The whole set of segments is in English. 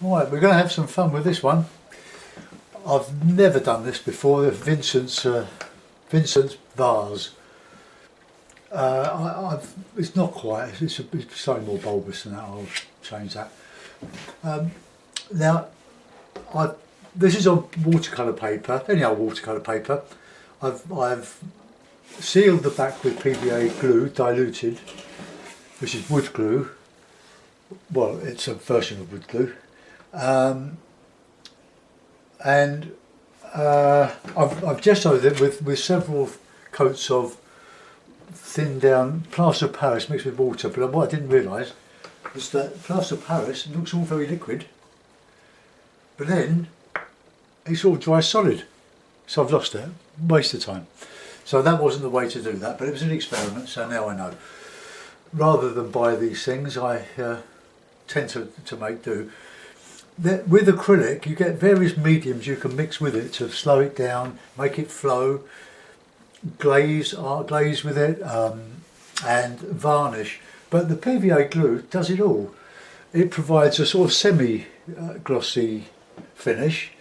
Right, we're going to have some fun with this one. I've never done this before. Vincent's vase. It's not quite. It's slightly more bulbous than that. I'll change that. Now, this is on watercolour paper. Any old watercolour paper. I've sealed the back with PVA glue, diluted, which is wood glue. Well, it's a version of wood glue. I've gessoed it with several coats of thinned down plaster of Paris mixed with water, but what I didn't realise was that plaster of Paris looks all very liquid, but then it's all dry solid, so I've lost it, waste of time. So that wasn't the way to do that, but it was an experiment, so now I know. Rather than buy these things, I tend to make do. With acrylic, you get various mediums you can mix with it to slow it down, make it flow, glaze with it, and varnish. But the PVA glue does it all. It provides a sort of semi-glossy finish.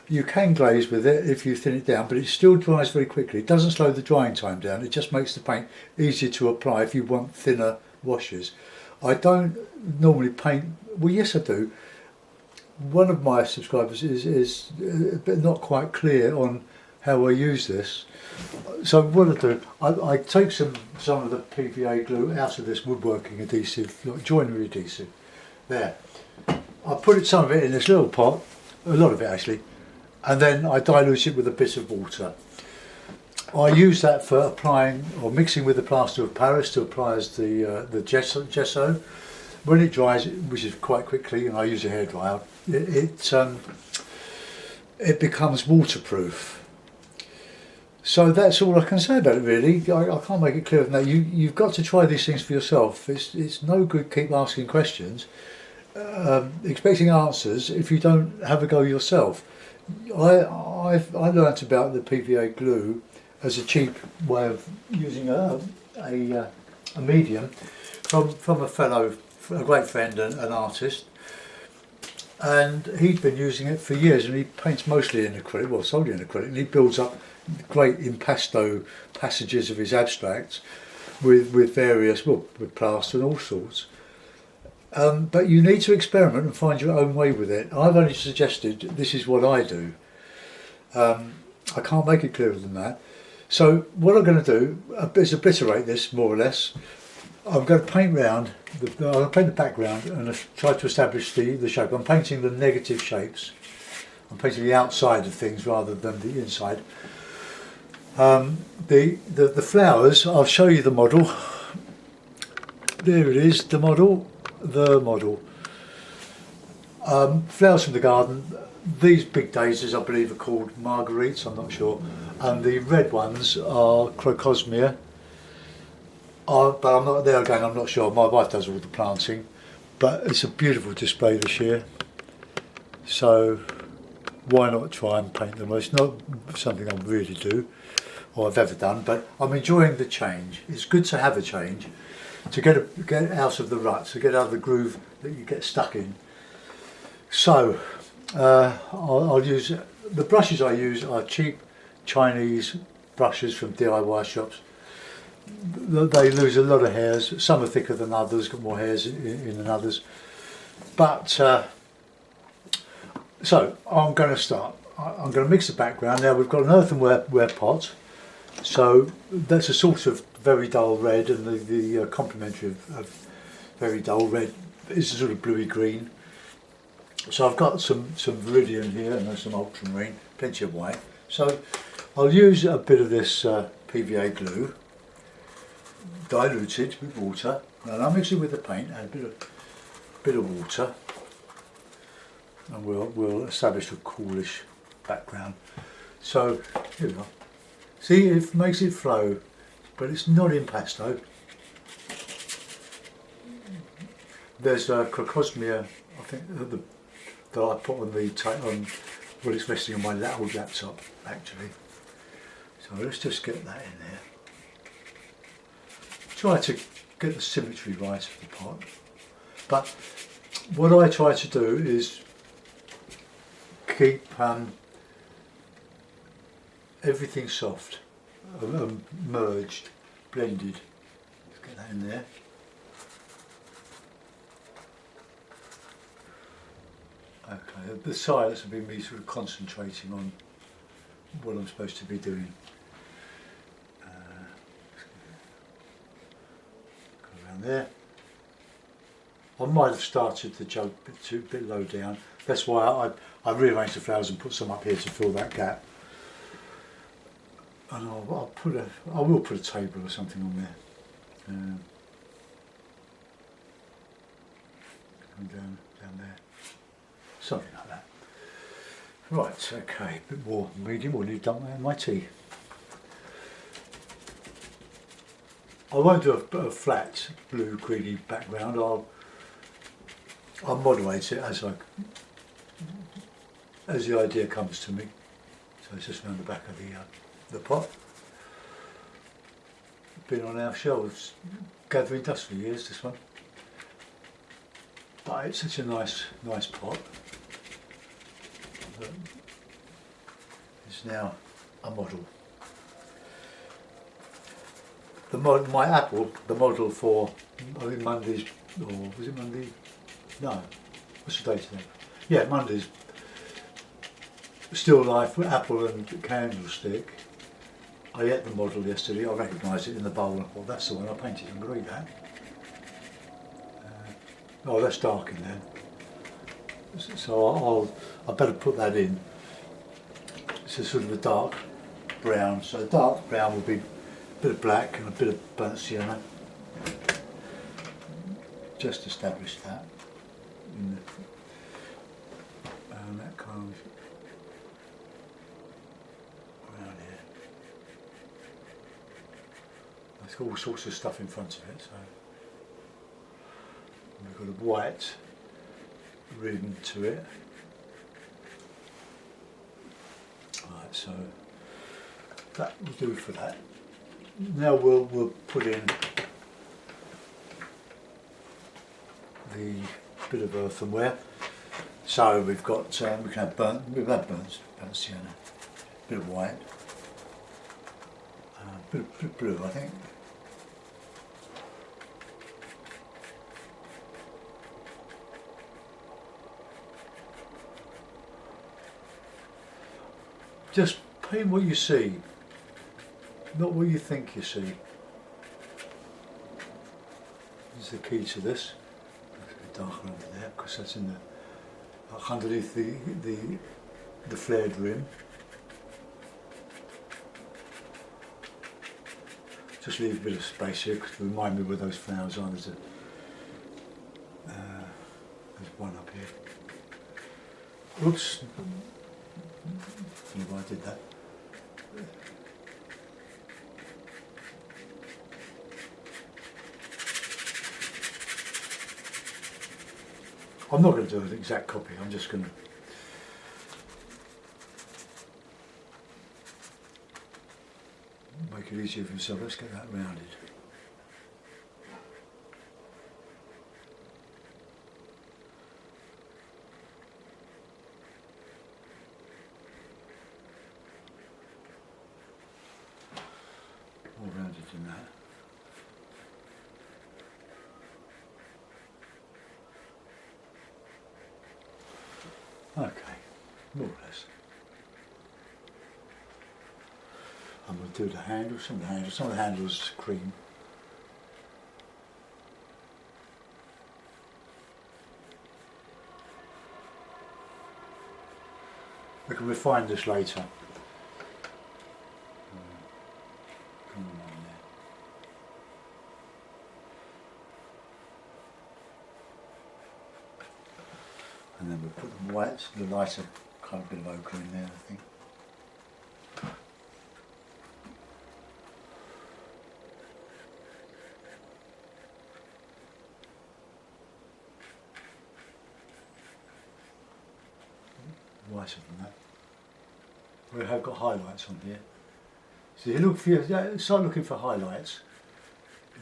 You can glaze with it if you thin it down, but it still dries very quickly. It doesn't slow the drying time down. It just makes the paint easier to apply if you want thinner washes. I don't normally paint, well yes I do. One of my subscribers is not quite clear on how I use this. So what I do, I take some of the PVA glue out of this woodworking adhesive, like joinery adhesive. There. I put some of it in this little pot, a lot of it actually, and then I dilute it with a bit of water. I use that for applying or mixing with the plaster of Paris to apply as the gesso. When it dries, which is quite quickly, and I use a hairdryer, it becomes waterproof. So that's all I can say about it really. I can't make it clearer than that. You've got to try these things for yourself. It's no good keep asking questions, expecting answers if you don't have a go yourself. I learnt about the PVA glue as a cheap way of using a medium from a great friend and an artist, and he'd been using it for years, and he paints mostly in acrylic, well solely in acrylic, and he builds up great impasto passages of his abstracts with various, well, with plaster and all sorts. But you need to experiment and find your own way with it. I've only suggested this is what I do. I can't make it clearer than that. So what I'm going to do is obliterate this more or less. I'm going to paint round, I'm going to paint the background and try to establish the shape. I'm painting the negative shapes. I'm painting the outside of things rather than the inside. The flowers, I'll show you the model. There it is, the model. Flowers from the garden. These big daisies I believe are called marguerites, I'm not sure. And the red ones are crocosmia. But I'm not there again, I'm not sure. My wife does all the planting, but it's a beautiful display this year. So why not try and paint them? It's not something I really do or I've ever done, but I'm enjoying the change. It's good to have a change, to get out of the rut, to get out of the groove that you get stuck in. So I'll use, the brushes I use are cheap Chinese brushes from DIY shops. They lose a lot of hairs, some are thicker than others, got more hairs in than others. But so I'm going to start. I'm going to mix the background. Now we've got an earthenware pot, so that's a sort of very dull red, and the complementary of very dull red is a sort of bluey green. So I've got some viridian here and some ultramarine, plenty of white. So I'll use a bit of this PVA glue, diluted with water, and I'll mix it with the paint and a bit of water, and we'll establish a coolish background. So here we go. See, it makes it flow, but it's not impasto. There's a crocosmia, I think, that I put on well, it's resting on my old laptop actually. So let's just get that in there. Try to get the symmetry right of the pot. But what I try to do is keep everything soft, merged, blended. Let's get that in there. Okay, the silence will be me sort of concentrating on what I'm supposed to be doing. Go around there. I might have started the jug a bit low down. That's why I rearranged the flowers and put some up here to fill that gap. And I will put a table or something on there. Down there. Something like that. Right, okay, a bit more medium. We'll need done my tea. I won't do a flat blue greeny background. I'll moderate it as the idea comes to me. So it's just around the back of the pot. Been on our shelves gathering dust for years, this one. But it's such a nice pot that it's now a model. My apple, the model for, I think Monday's, or was it Monday? No, what's the date today? Yeah, Monday's Still Life apple and candlestick. I ate the model yesterday, I recognised it in the bowl, and thought that's the one I painted and agreed that. Oh, that's dark in there. So I better put that in. It's a sort of a dark brown, so dark brown will be a bit of black and a bit of burnt sienna. Just established that. And that kind of around here. There's all sorts of stuff in front of it. So we've got a white rim to it. Right, so that will do for that. Now we'll put in the bit of earthenware. So we've got we can have burnt sienna, a bit of white, a bit of blue, I think. Just paint what you see, not what you think you see. This is the key to this. It's a bit darker over there because that's in the underneath the flared rim. Just leave a bit of space here to remind me where those flowers are. There's one up here. Oops. I don't know why I did that. I'm not going to do an exact copy, I'm just going to make it easier for myself. Let's get that rounded. All rounded in that. Okay, more or less. I'm going to do the handles, some of the handles cream. We can refine this later. Come on there. And then we'll put the whites, the lighter kind of bit of ochre in there, I think. Whiter than that. We have got highlights on here. So you look for, start looking for highlights.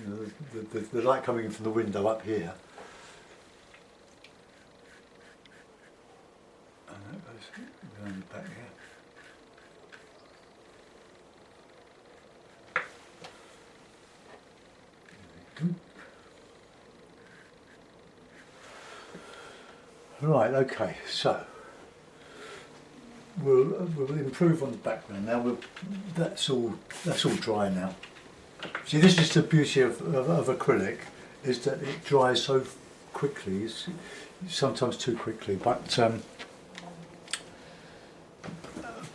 You know, the light coming in from the window up here. And that goes Round the back here. Right, okay, so we'll improve on the background now. That's all dry now. See, this is the beauty of acrylic, is that it dries so quickly. It's sometimes too quickly, but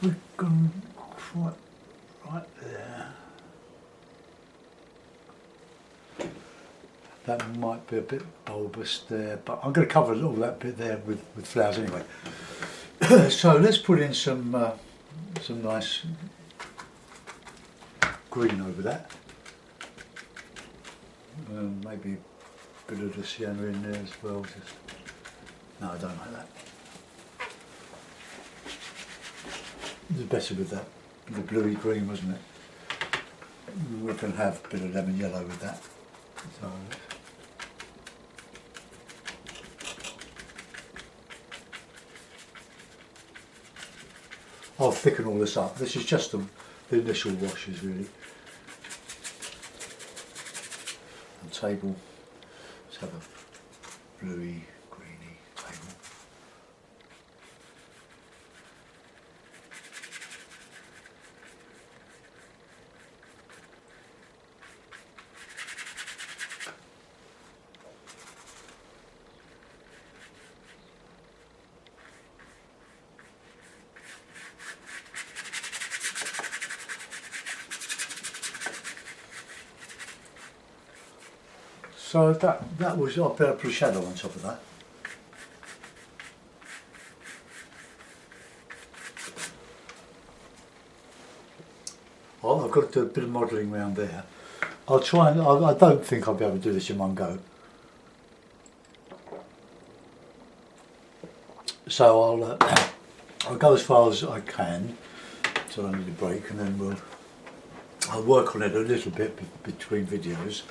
we've gone quite right there. That might be a bit bulbous there, but I'm going to cover all that bit there with flowers anyway. So let's put in some nice green over that. Maybe a bit of the sienna in there as well. No, I don't like that. It was better with that, the bluey green, wasn't it? We can have a bit of lemon yellow with that. So, I'll thicken all this up. This is just the initial washes really. And table, let's have a bluey, greeny table. So that was, I'll put a shadow on top of that. Oh, I've got to do a bit of modelling around there. I'll try and, I don't think I'll be able to do this in one go. So I'll go as far as I can, so I need a break, and then I'll work on it a little bit between videos.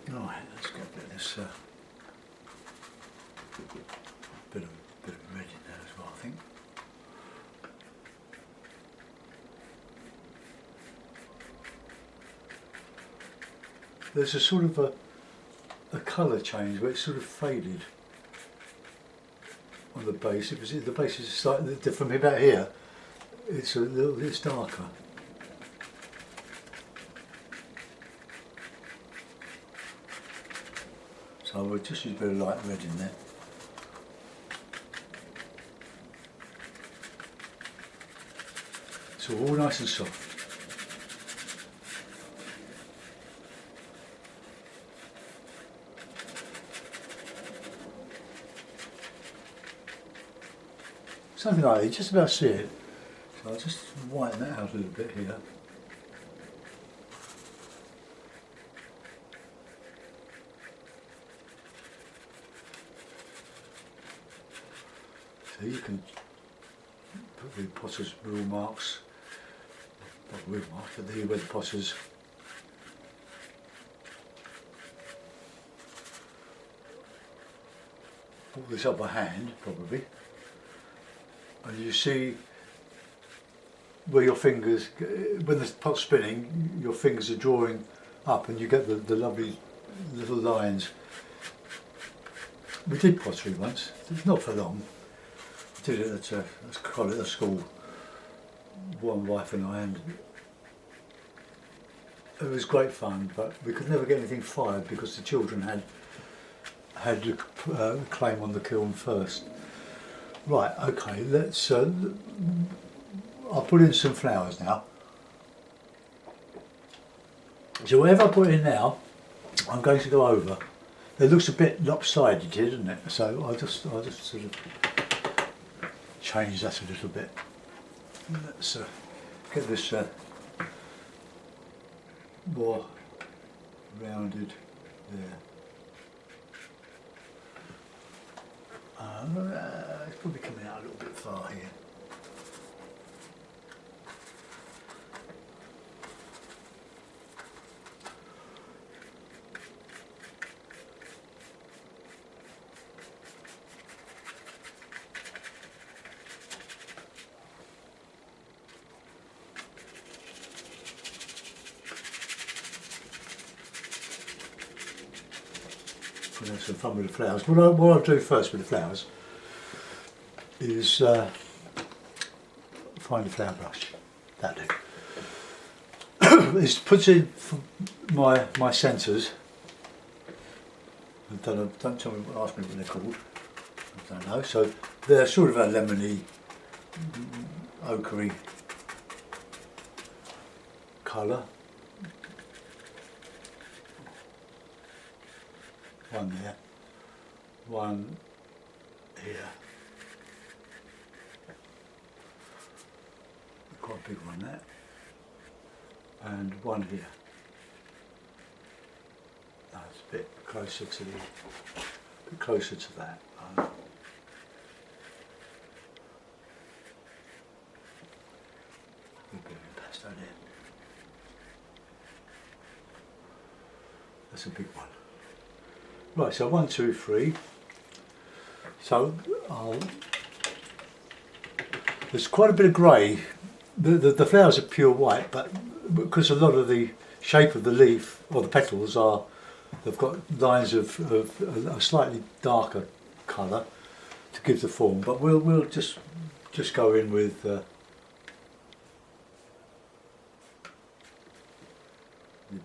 Right, let's get a bit of this, bit of red in there as well, I think. There's a sort of a colour change where it's sort of faded on the base. The base is slightly different. About here, it's a little bit darker. So we'll just use a bit of light red in there. So all nice and soft. Something like that, you just about see it. So I'll just whiten that out a little bit here. So you can put the potter's rule marks, not rule marks, but the where the potters pull this up by hand, probably, and you see where your fingers, when the pot's spinning, your fingers are drawing up, and you get the lovely little lines. We did pottery once, not for long. Did it at a school, one wife and I, and it was great fun, but we could never get anything fired because the children had a claim on the kiln first. Right, okay, let's, I'll put in some flowers now. So whatever I put in now, I'm going to go over. It looks a bit lopsided here, doesn't it? So I'll just sort of change that a little bit. Let's get this more rounded there. It's probably coming out a little bit far here. you know, some fun with the flowers. What I'll do first with the flowers is find a flower brush. That'll do. Is puts in my centres. Don't tell me, ask me what they're called. I don't know. So they're sort of a lemony, ochre colour. One there, one here. Quite a big one there. And one here. That's a bit closer to that. A bit of impasto there. That's a big one. Right, so 1, 2, 3. So there's quite a bit of grey. The flowers are pure white, but because a lot of the shape of the leaf or the petals they've got lines of a slightly darker colour to give the form. But we'll just go in with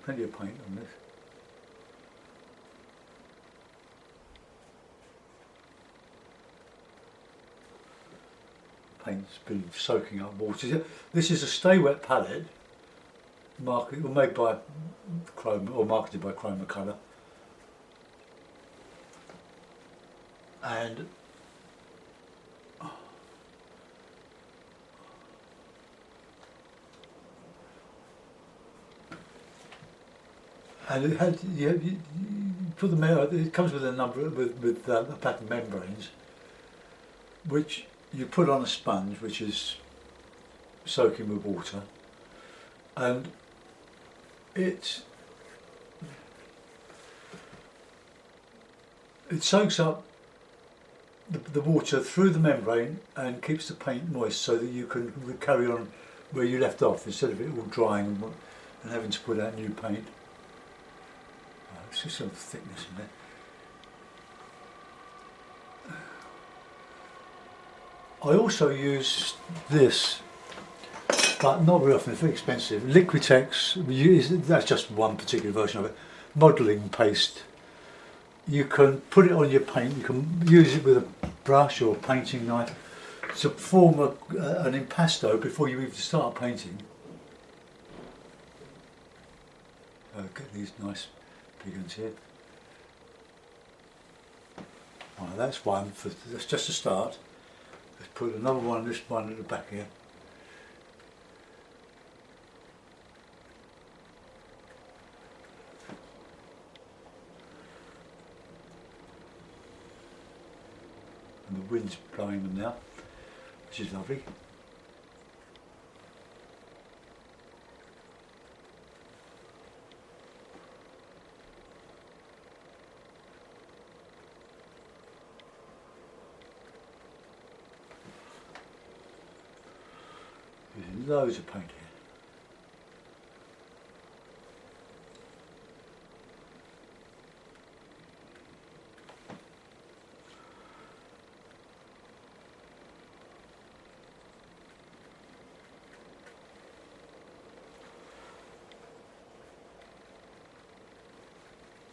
plenty of paint on this. Paint's been soaking up water. This is a stay wet palette, made by Chroma or marketed by Chroma Colour, and it had you put them out. It comes with a number with a pack of membranes, which you put on a sponge which is soaking with water, and it soaks up the water through the membrane and keeps the paint moist so that you can carry on where you left off instead of it all drying and having to put out new paint. It's just some thickness in there. I also use this, but not very often. It's very expensive. Liquitex, that's just one particular version of it. Modelling paste. You can put it on your paint. You can use it with a brush or a painting knife to form an impasto before you even start painting. Get these nice big ones here. Right, that's one. That's just a start. Let's put another one, this one at the back here. And the wind's blowing them now, which is lovely. Using loads of paint here.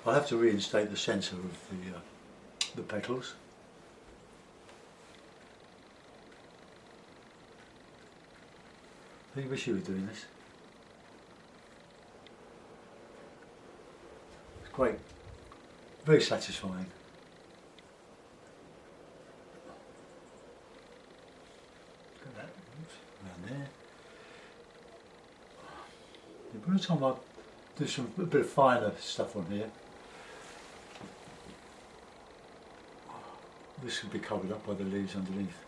I have to reinstate the centre of the petals. I wish you were doing this. It's great, very satisfying. Look at that, around there. By the time I do a bit of finer stuff on here, this will be covered up by the leaves underneath.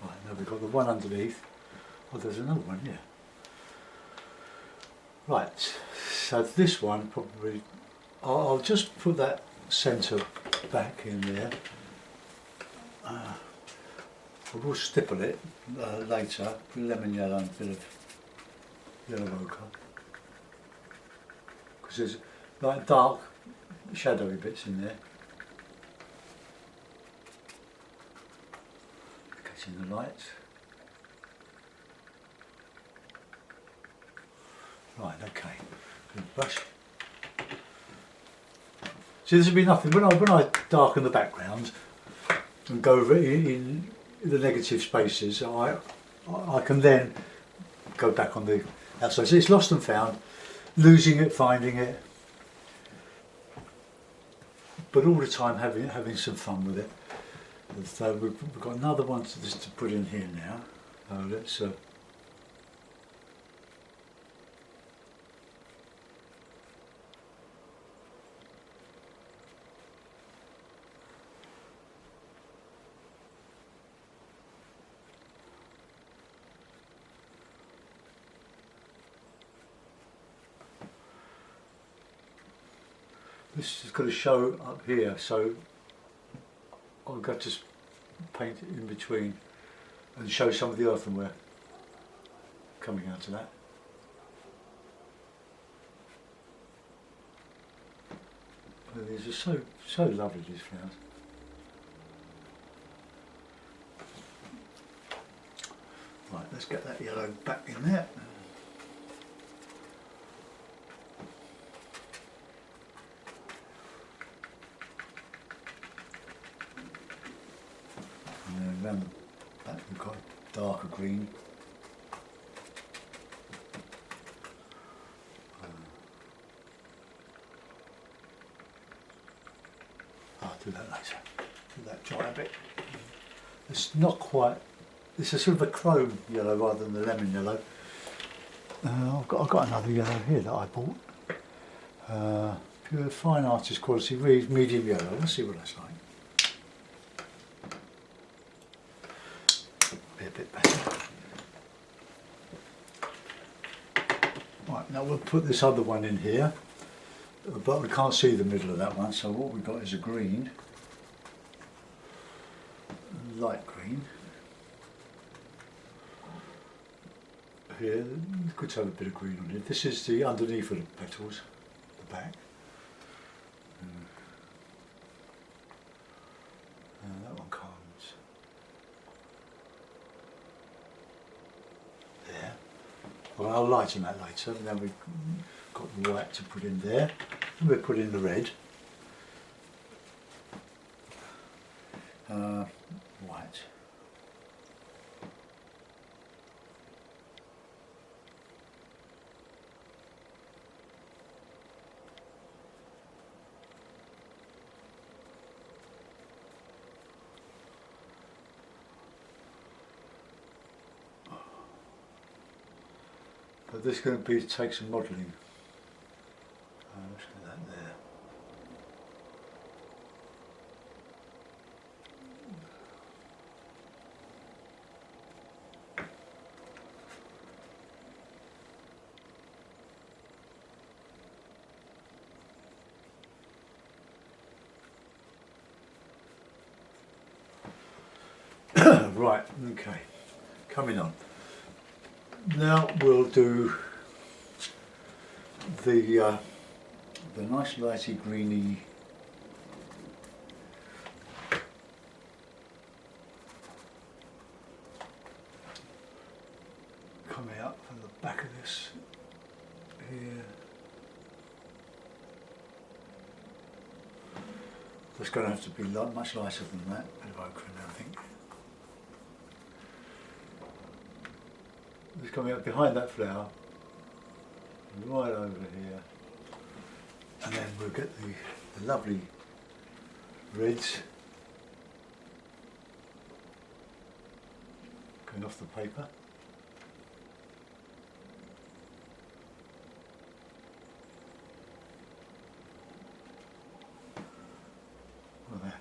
Right, now we've got the one underneath. Oh, there's another one here. Right, so this one probably, I'll just put that centre back in there. I will stipple it later with lemon yellow and a bit of yellow ochre, because there's like dark shadowy bits in there, catching the light. Right, okay, good brush. See, this would be nothing, when I darken the background and go over in the negative spaces, I can then go back on the outside. So it's lost and found, losing it, finding it, but all the time having some fun with it. And so we've got another one to put in here now. Let's this is going to show up here, so I've got to paint it in between and show some of the earthenware coming out of that. These are so lovely, these flowers. Right, let's get that yellow back in there. And then around the back we've got a darker green. I'll do that later. Let that dry a bit. It's not quite. It's a sort of a chrome yellow rather than the lemon yellow. I've got another yellow here that I bought. Pure fine artist quality, medium yellow. Let's see what that's like. Be a bit better. Right, now we'll put this other one in here, but we can't see the middle of that one. So what we've got is a green, light green. Here, good to have a bit of green on it. This is the underneath of the petals, the back. That one comes there. Well, I'll lighten that later, and then we've got the white to put in there. And we'll put in the red. White. But this is going to take some modelling. Let's get that there. Right, okay, coming on. Now we'll do the nice lighty greeny coming out from the back of this here. It's going to have to be much lighter than that, a bit of ochre in there, I think. It's coming up behind that flower, right over here, and then we'll get the lovely reds going off the paper. Well, there.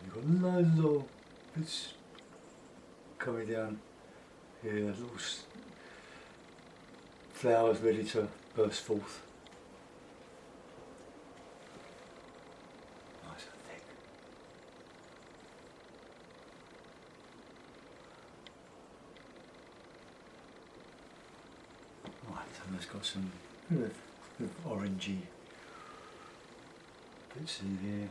You've got loads of little bits coming down here, little flowers ready to burst forth. And it's got some bit of orangey bits in here.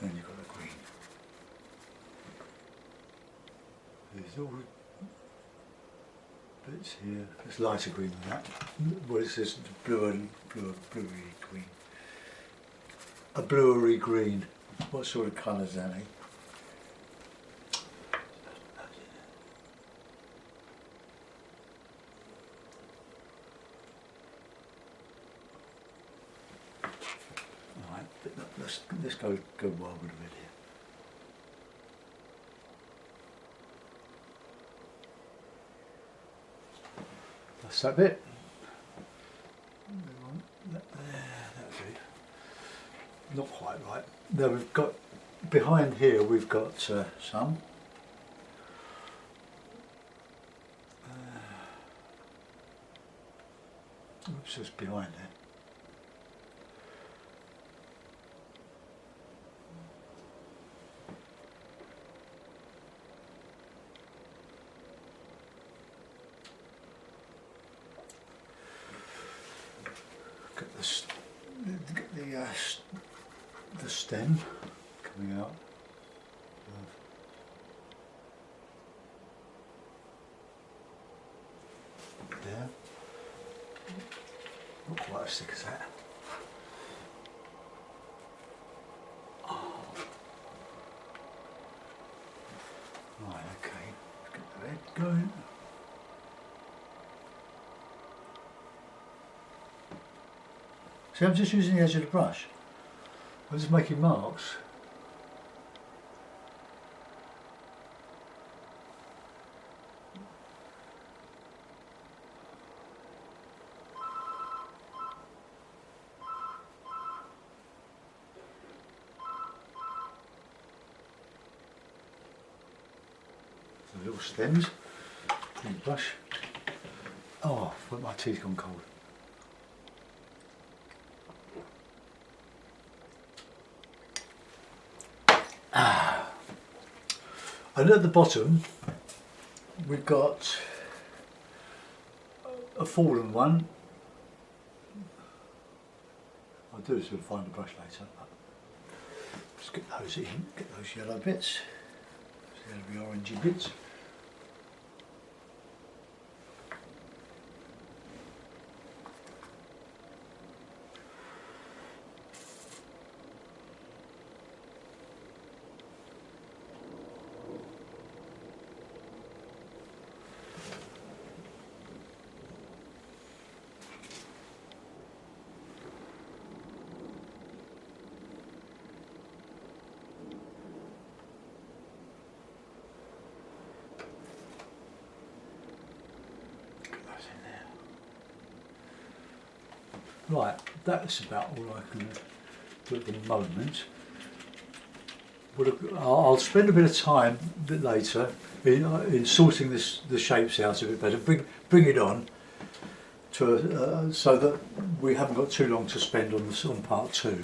Then you've got the green. There's all bits here. It's lighter green than that. Well, it's just bluery green. A bluery green. What sort of colour is that, eh? Alright, let's go wild with a bit here. That's that bit. That's it. Not quite right. Now we've got, behind here we've got some. Oops, just behind there. The stem coming out. There. Not quite as thick as that. Right, okay. Let's get the head going. See, I'm just using the edge of the brush. I'm just making marks. So little stems. Big brush. Oh, my teeth gone cold. And at the bottom we've got a fallen one. I'll do this, we'll find the brush later. Let's get those in, get those yellow bits, the orangey bits. Right, that's about all I can do at the moment. I'll spend a bit of time a bit later in sorting the shapes out a bit better. Bring it on to so that we haven't got too long to spend on part two.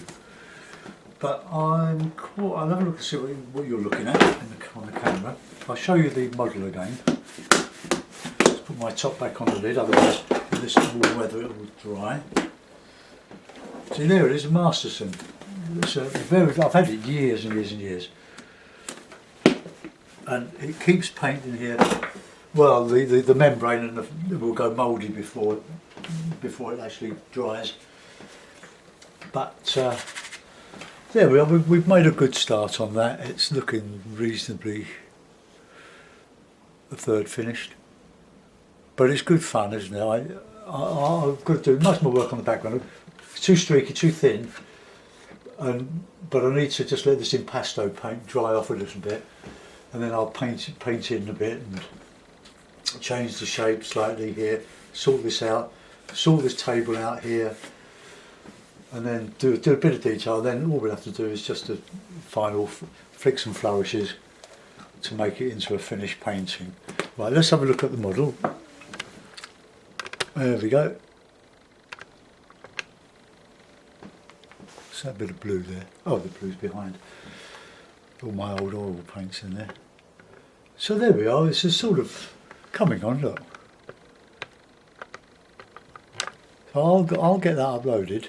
But I'll have a look and see what you're looking at on the camera. I'll show you the model again. Let's put my top back on the lid, otherwise this will weather, it will dry. See, there it is, a Masterson. It's I've had it years and years and years, and it keeps paint in here. Well, the membrane and it will go mouldy before it actually dries. But there we are. We've made a good start on that. It's looking reasonably a third finished, but it's good fun, isn't it? I've got to do much more work on the background. It's too streaky, too thin, but I need to just let this impasto paint dry off a little bit, and then I'll paint in a bit and change the shape slightly here, sort this out, sort this table out here, and then do a bit of detail. Then all we have to do is just a final flicks and flourishes to make it into a finished painting. Right, let's have a look at the model. There we go. That bit of blue there. Oh, the blue's behind. All my old oil paints in there. So there we are, it's just sort of coming on, look. So I'll get that uploaded.